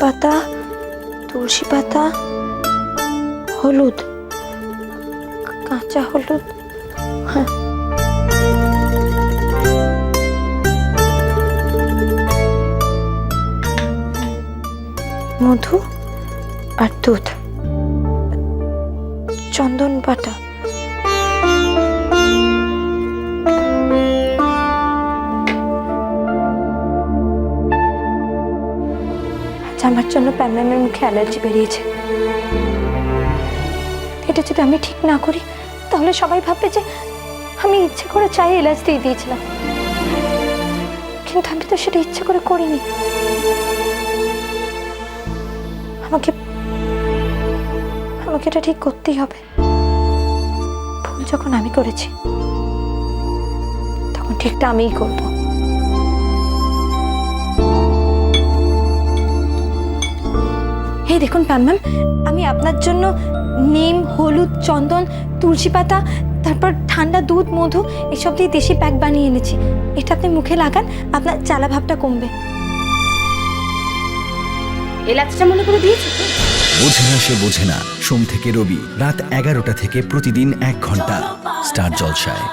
পাতা, তুলসী পাতা, হলুদ, কাঁচা হলুদ, হ্যাঁ, মধু আর দুধ, চন্দন বাটা, আমার জন্য প্যামম্যামের মুখে অ্যালার্জি বেরিয়েছে। এটা যদি আমি ঠিক না করি তাহলে সবাই ভাববে যে আমি ইচ্ছে করে চায়ে এলাচ দিয়ে দিয়েছিলাম, কিন্তু আমি তো সেটা ইচ্ছে করে করিনি। আমাকে আমাকে এটা ঠিক করতেই হবে। ভুল যখন আমি করেছি তখন ঠিকটা আমিই করবো। এই দেখুন প্যামম্যাম, আমি আপনার জন্য নিম, হলুদ, চন্দন, তুলসী পাতা, তারপর ঠান্ডা দুধ, মধু এসব দিয়ে দেশি প্যাক বানিয়ে এনেছি। এটা আপনি মুখে লাগান, আপনার জ্বালা ভাবটা কমবে। এলাচটা মনে করে দিয়েছি। বোঝে না সে বোঝে না, সোম থেকে রবি রাত 11টা থেকে প্রতিদিন 1 ঘন্টা স্টার জলসায়।